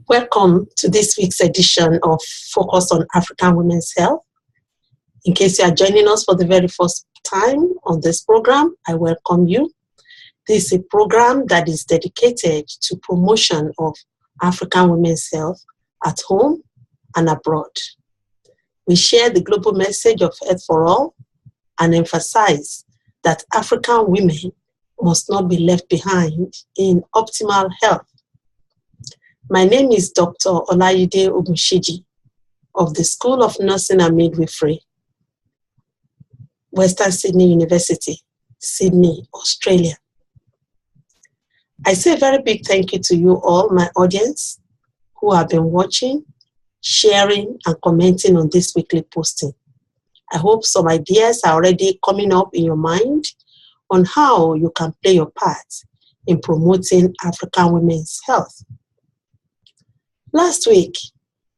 Welcome to this week's edition of Focus on African Women's Health. In case you are joining us for the very first time on this program, I welcome you. This is a program that is dedicated to promotion of African women's health at home and abroad. We share the global message of health for all and emphasize that African women must not be left behind in optimal health. My name is Dr. Olayide Ogunshiji of the School of Nursing and Midwifery, Western Sydney University, Sydney, Australia. I say a very big thank you to you all, my audience, who have been watching, sharing, and commenting on this weekly posting. I hope some ideas are already coming up in your mind on how you can play your part in promoting African women's health. Last week,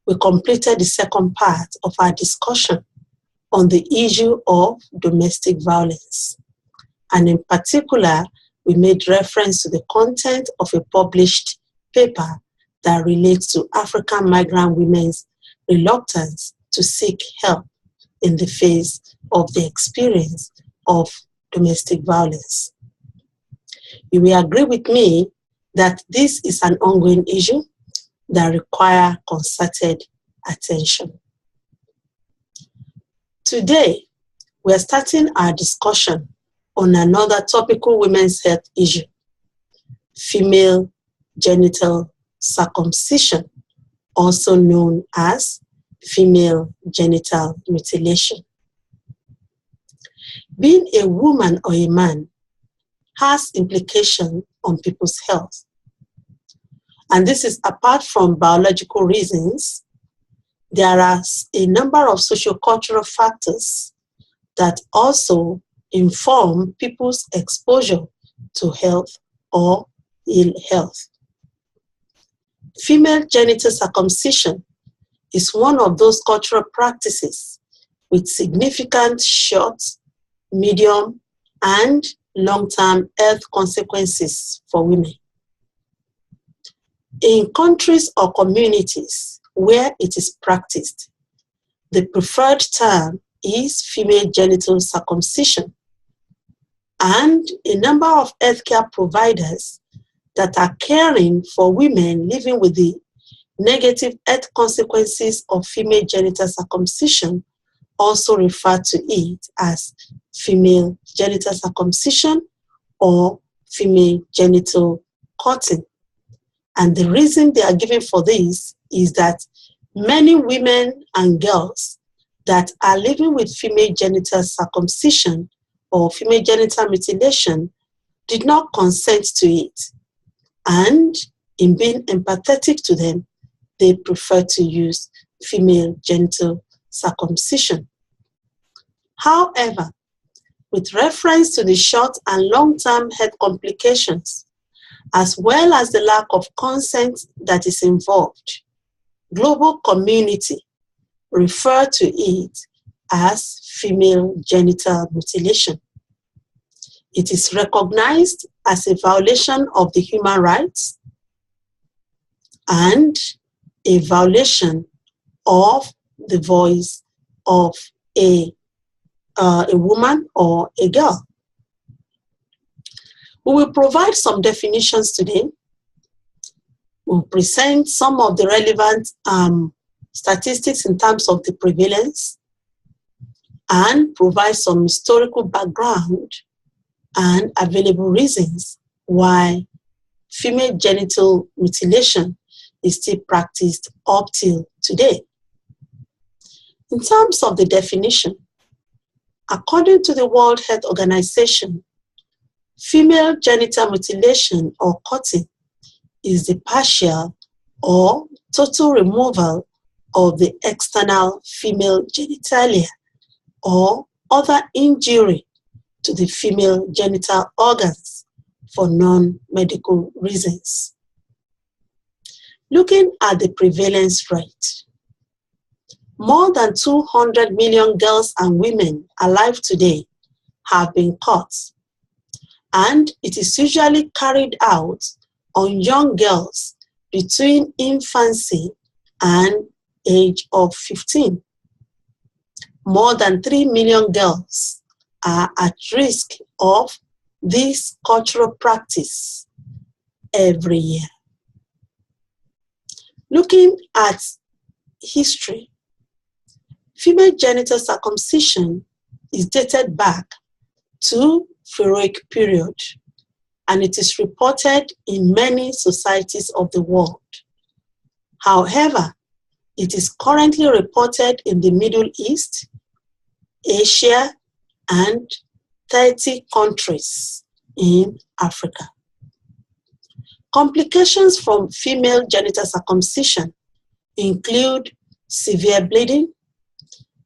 we completed the second part of our discussion on the issue of domestic violence. And in particular, we made reference to the content of a published paper that relates to African migrant women's reluctance to seek help in the face of the experience of domestic violence. You will agree with me that this is an ongoing issue that require concerted attention. Today, we are starting our discussion on another topical women's health issue, female genital circumcision, also known as female genital mutilation. Being a woman or a man has implications on people's health. And this is apart from biological reasons. There are a number of sociocultural factors that also inform people's exposure to health or ill health. Female genital circumcision is one of those cultural practices with significant short, medium, and long-term health consequences for women. In countries or communities where it is practiced, the preferred term is female genital circumcision, and a number of healthcare providers that are caring for women living with the negative health consequences of female genital circumcision also refer to it as female genital circumcision or female genital cutting. And the reason they are giving for this is that many women and girls that are living with female genital circumcision or female genital mutilation did not consent to it. And in being empathetic to them, they prefer to use female genital circumcision. However, with reference to the short and long-term health complications, as well as the lack of consent that is involved, global community refer to it as female genital mutilation. It is recognized as a violation of the human rights and a violation of the voice of a woman or a girl. We will provide some definitions today. We'll present some of the relevant statistics in terms of the prevalence and provide some historical background and available reasons why female genital mutilation is still practiced up till today. In terms of the definition, according to the World Health Organization, female genital mutilation or cutting is the partial or total removal of the external female genitalia or other injury to the female genital organs for non-medical reasons. Looking at the prevalence rate, more than 200 million girls and women alive today have been cut, and it is usually carried out on young girls between infancy and age of 15. More than 3 million girls are at risk of this cultural practice every year. Looking at history, female genital circumcision is dated back to Pharaohic period, and it is reported in many societies of the world. However, it is currently reported in the Middle East, Asia, and 30 countries in Africa. Complications from female genital circumcision include severe bleeding,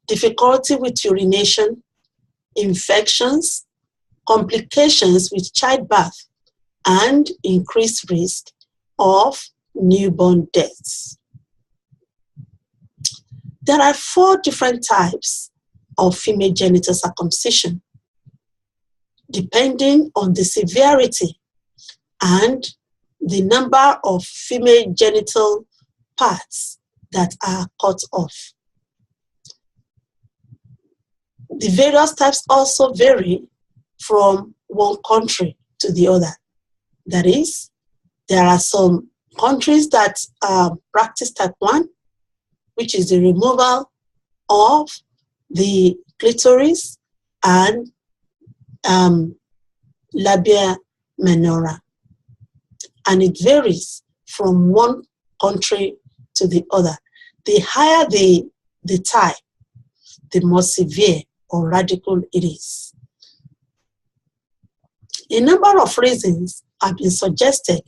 difficulty with urination, infections, complications with childbirth, and increased risk of newborn deaths. There are 4 different types of female genital circumcision, depending on the severity and the number of female genital parts that are cut off. The various types also vary from one country to the other. That is, there are some countries that practice type 1, which is the removal of the clitoris and labia minora. And it varies from one country to the other. The higher the type, the more severe or radical it is. A number of reasons have been suggested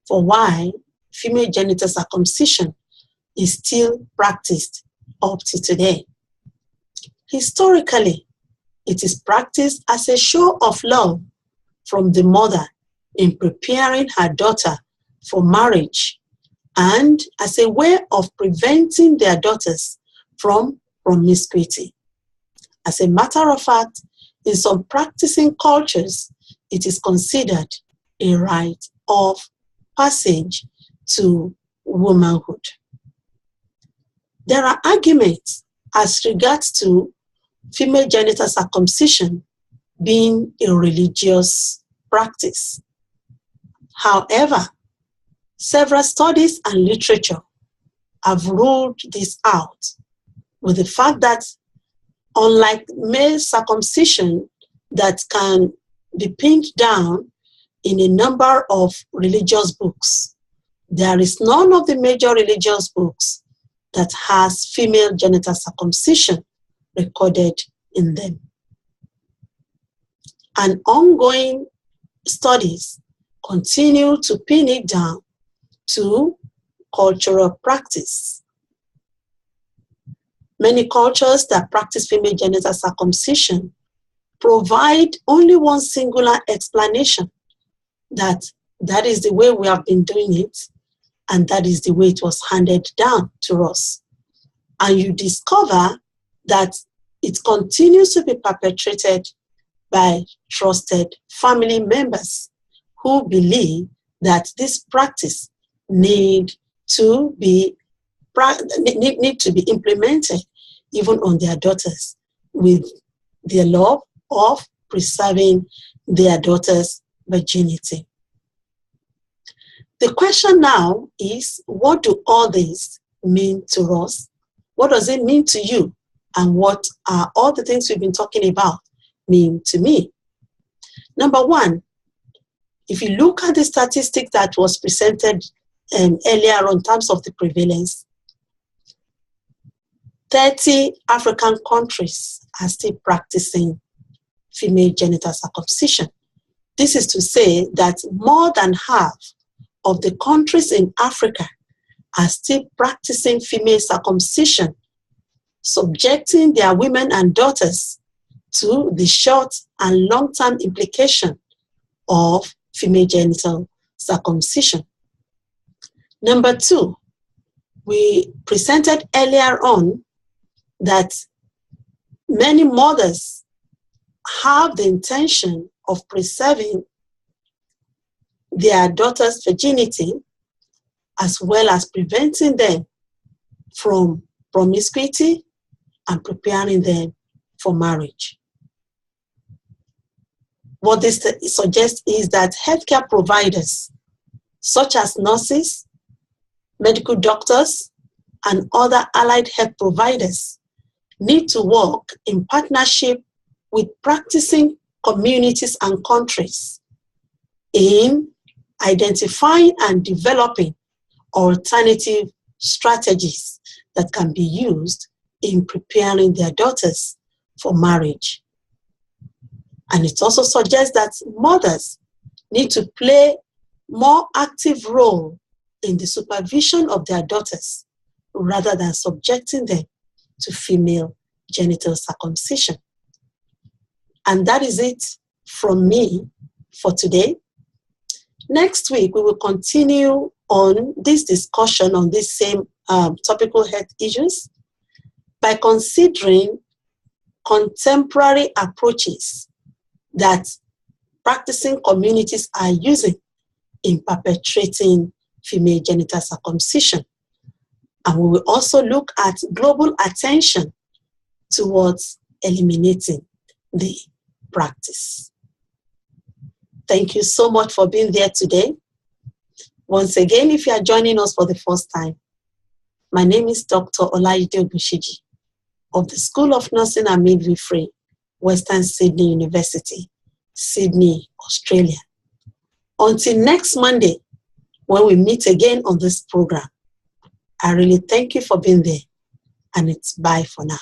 for why female genital circumcision is still practiced up to today. Historically, it is practiced as a show of love from the mother in preparing her daughter for marriage and as a way of preventing their daughters from promiscuity. As a matter of fact, in some practicing cultures, it is considered a rite of passage to womanhood. There are arguments as regards to female genital circumcision being a religious practice. However, several studies and literature have ruled this out with the fact that unlike male circumcision that can be pinned down in a number of religious books, there is none of the major religious books that has female genital circumcision recorded in them. And ongoing studies continue to pin it down to cultural practice. Many cultures that practice female genital circumcision provide only one singular explanation, that is the way we have been doing it, and that is the way it was handed down to us. And you discover that it continues to be perpetrated by trusted family members who believe that this practice need to be implemented even on their daughters with their love of preserving their daughters' virginity. The question now is, what do all this mean to us? What does it mean to you? And what are all the things we've been talking about mean to me? Number one, if you look at the statistic that was presented earlier on in terms of the prevalence, 30 African countries are still practicing female genital circumcision. This is to say that more than half of the countries in Africa are still practicing female circumcision, subjecting their women and daughters to the short and long-term implication of female genital circumcision. Number two, we presented earlier on that many mothers have the intention of preserving their daughter's virginity, as well as preventing them from promiscuity and preparing them for marriage. What this suggests is that healthcare providers, such as nurses, medical doctors, and other allied health providers, need to work in partnership with practicing communities and countries in identifying and developing alternative strategies that can be used in preparing their daughters for marriage. And it also suggests that mothers need to play more active role in the supervision of their daughters rather than subjecting them to female genital circumcision. And that is it from me for today. Next week, we will continue on this discussion on these same topical health issues by considering contemporary approaches that practicing communities are using in perpetrating female genital circumcision. And we will also look at global attention towards eliminating the practice. Thank you so much for being there today. Once again, if you are joining us for the first time, my name is Dr. Olaide Ogunshiji of the School of Nursing and Midwifery, Western Sydney University, Sydney, Australia. Until next Monday, when we meet again on this program, I really thank you for being there, and it's bye for now.